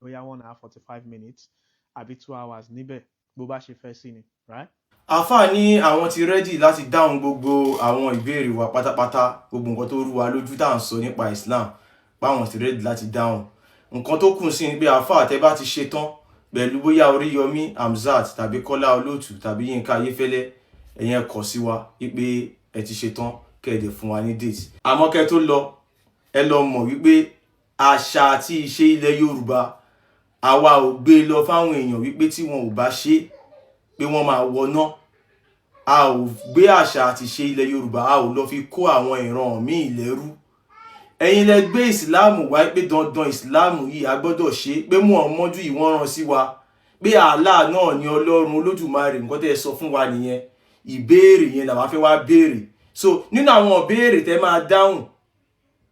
bóyá 1 hour 45 minutes àbí 2 hours níbẹ̀ bó bá ṣe fẹ́ sí ni, right? Àfáà ní àwọn ti rẹ́dì láti dáhùn gbogbo àwọn ìbéèrè wa pátápátá, gbogbo nǹkan tó rú wa lójú tá à ń sọ nípa Islam, báwọn ti rẹ́dì láti dáhùn. Nǹkan tó kù sí ni pé àfáà tẹ́ bá ti ṣe tán pẹ̀lú bóyá Oríyọmí Hamzat tàbí Kọ́lá Olóòtú tàbí Yínká Ayéfẹ́lẹ́, ẹ̀yin kọ sí wa wípé ẹ ti ṣe tán kẹ́ẹ̀dẹ̀ fún wa ní date. Àmọ́ kẹ́ tó lọ, ẹ lọ mọ̀ wípé àṣà àti ìṣe ilẹ̀ Yorùbá àwa ò gbé lọ fáwọn èèyàn wípé tí wọn ò bá ṣe pé wọ́n máa wọná. A ò gbé àṣà àti ìṣe ilẹ̀ Yorùbá, a ò lọ fi kó àwọn ìran míì lẹ́rú. Ẹ̀yin lẹ gbé ìsìláàmù wá pé dandan ìsìláàmù yìí a gbọ́dọ̀ ṣe, pé Muhammadu yìí wọ́n rán sí wa, pé Allah náà ni Ọlọ́run Olódùmarè, nǹkan tẹ́ sọ fún wa nìyẹn. Ìbéèrè yẹn làwa fẹ́ wá béèrè. So nínú àwọn ìbéèrè tẹ́ máa dáhùn,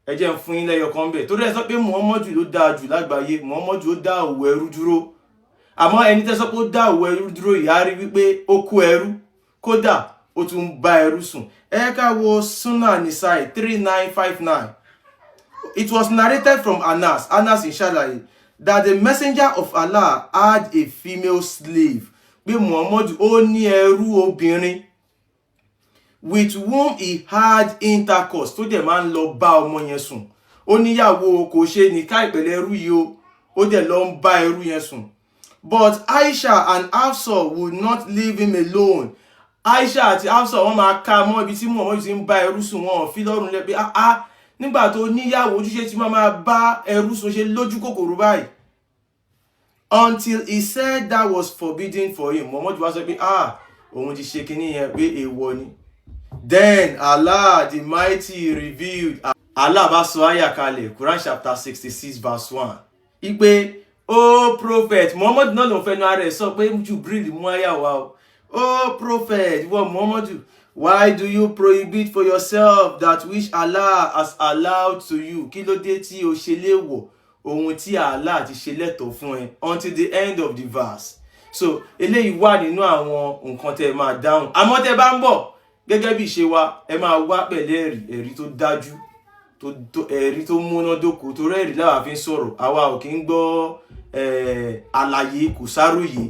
ẹ jẹ́ n fún yín lẹ́yọ kan bẹ́ẹ̀. Torí ẹ sọ pé Muhammadu ló dáa jù lágbàáyé, Muhammadu ó dá òwò ẹrú dúró. Àmọ́ ẹni tẹ́ sọ pé ó dá òwò ẹrú dúró yìí á rí wípé ó kó ẹrú, kódà ó tún bá ẹrú sùn. Ẹ ká wo Sunnah Nisa'i 3959. It was narrated from Anas inshallah, that the messenger of Allah had a female slave, pé Muhammadu ó ní ẹrú obìnrin, with whom he had intercourse, tó dẹ̀ máa ń lọ bá ọmọ yẹn sùn. Ó níyàwó, kò ṣe nìkáì pẹ̀lú ẹrú yìí o, ó dẹ̀ lọ ń bá ẹrú yẹn sùn. But Aisha and Hafsa would not leave him alone. Aisha àti Hafsa wọ́n máa ká mọ́ ibi tí Muhammadu ti ń bá ẹrú sùn, wọn fi lọ́rùn lẹ́ pé nígbà tó níyàwó, ojúṣe tí máa bá ẹrú sùn ṣe lójú kòkòrò báyìí. Until he said that was forbidden for him. Muhammadu wá sọ pé òun ti ṣe kinní yẹn pé èèwọ̀ ni. Then Allah the Mighty revealed. Allah bá sọ àyà kalẹ̀, Quran chapter 66 verse 1. Ipe, "Oh prophet," Muhammadu náà ló fẹ́ nu ara ẹ̀ sọ pé Jibril mú àyà wá o. "Oh prophet, wọ́n Muhammadu, why do you prohibit for yourself that which Allah has allowed to you?" Kí ló dé tí o ṣe léèwọ̀ ohun tí Allah ti ṣe lẹ́tọ̀ọ́ fún ẹ, until the end of the verse. So eléyìí wà nínú àwọn nǹkan tẹ́ máa dáhùn. Àmọ́ tẹ́ bá ń bọ̀, gẹ́gẹ́ bí ìṣe wa, ẹ máa wá pẹ̀lú ẹ̀rí tó dájú, ẹ̀rí tó múnádóko, torí ẹ̀rí láwa fi ń sọ̀rọ̀. Àwa ò kí ń gbọ́ àlàyé, kò sáròyé.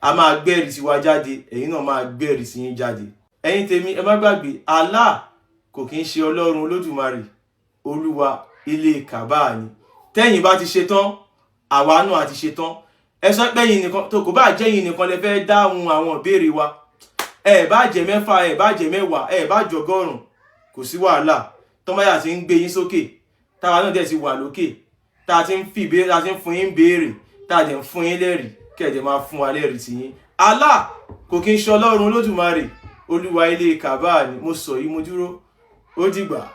A máa gbẹ́rìí sí wa jáde, ẹ̀yin náà máa gbẹ́rìí sí yín jáde. Ẹ̀yin tèmi, ẹ má gbàgbé, Allah kò kí ń ṣe Ọlọ́run Olódùmarè, Olúwa ilé Kàbá ni. Tẹ́yin bá ti ṣe tán, àwa náà ti ṣe tán. Ẹ sọ pé yín nìkan, tó kò bá jẹ́ yín nìkan lẹ fẹ́ dáhùn àwọn ìbéèrè wa. Ẹ bá jẹ́ 6, ẹ bá jẹ́ 10, ẹ bá jẹ́ 100, kò sí wàhálà. Tọ́mọ́yà ti ń gbé yín sókè, táwa náà dẹ̀ ti wà lókè, tá ti ń fi ìbéèrè, tá ti ń fún yín béèrè, tá dẹ̀ ń fún yín lẹ́rìí, kẹ́ẹ̀dẹ̀ máa fún wa lẹ́rìí ti yín. Allah kò kí ń ṣe Ọlọ́run Olódùmarè, Olúwa ilé Kàbá ni. Mo sọ yìí, mo dúró, ó dìgbà.